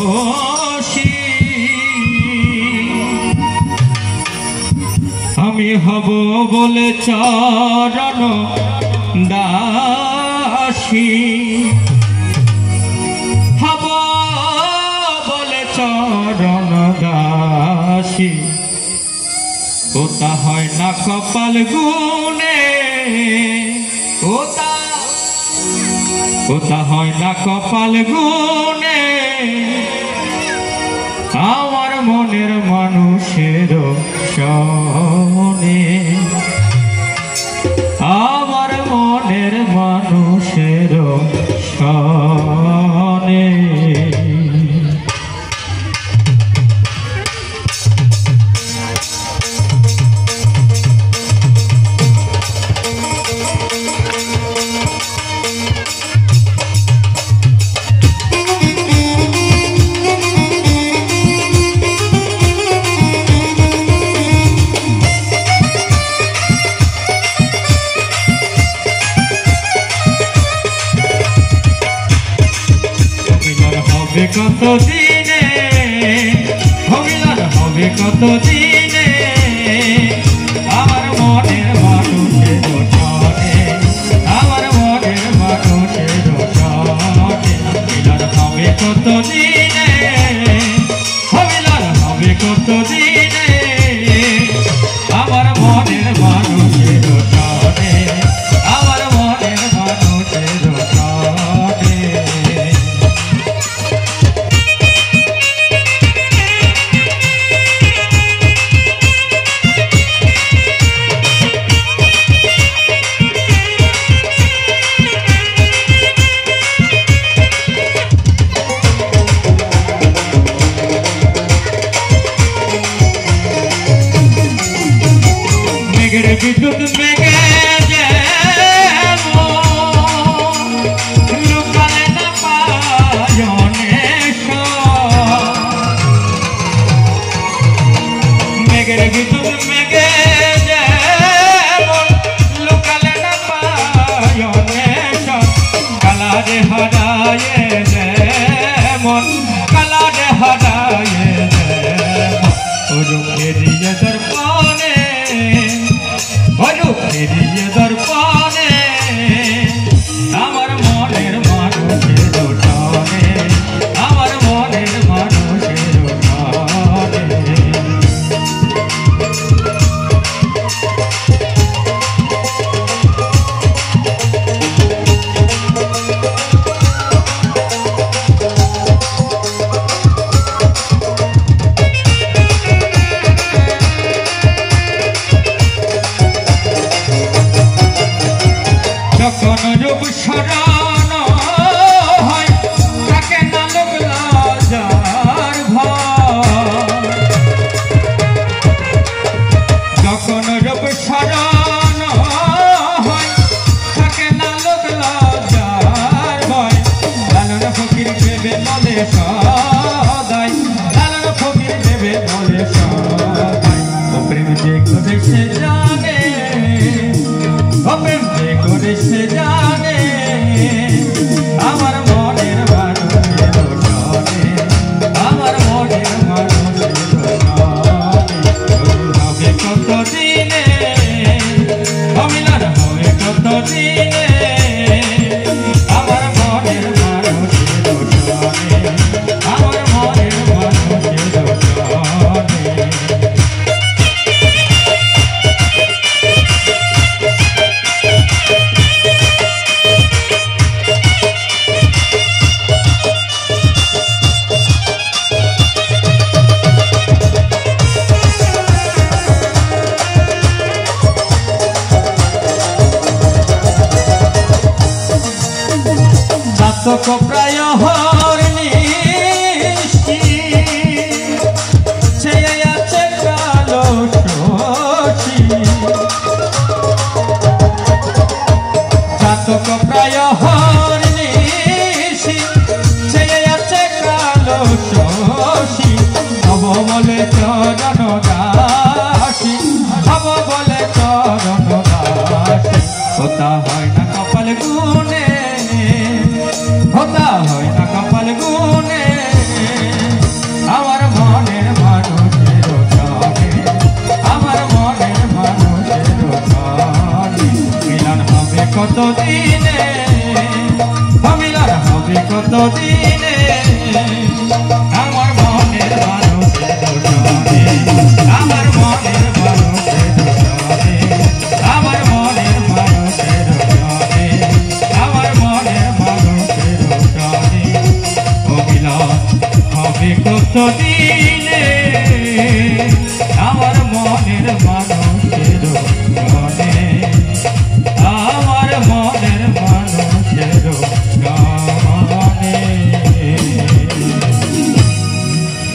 দোষী আমি হব বলে চরণ দাসী হব বলে চরণ দাসী ওটা হয় না কপাল গুনে ওটা হয় না কপাল গুনে আমার মনের মানুষের শোনে আমার মনের মানুষের শোনে কত দিনে হবিলার হবে কত দিনে আমার মনের মানুষের শোনে আমার মনের মানুষের শোনে হবিলার হবে কত দিনে হবিলার হবে কত দিনে আমার মনের মানুষের শোনে আমার মনের মানুষের শোনে বিদ্যুৎ মেঘে লুকালে না পায়নে মেঘের বিদ্যুৎ মেঘে লুকালে না পায়নে কালারে হারায় যেমন কালারে হারায় ফেরিয়ে দর্পণে ফেরিয়ে দর্পণে আমার মনের মানুষের শোনে আমার মনের মানুষের শোনে যখন রূপ শরণ হয় তাকে না লোক লজ্জার ভয় যখন রূপ শরণ হয় তাকে না লোক লজ্জার ভয় লালন ফকির ভেবে বলে সদাই লালন ফকির ভেবে বলে সদাই ও প্রেম যে করে সে জানে ও প্রেম যে করে সে জানে আমার মনের মানুষের শোনে আমার মনের মানুষের শোনে হবে কত দিনে অমিলার হবে কত দিনে আমার মনের মানুষের শোনে দিনে আমার মনের মানুষের জনে আমার মনের মানুষের জনে আমার মনের মানুষের জনে আমার মনের মানুষের জনে অবিলাস হবে কতদিন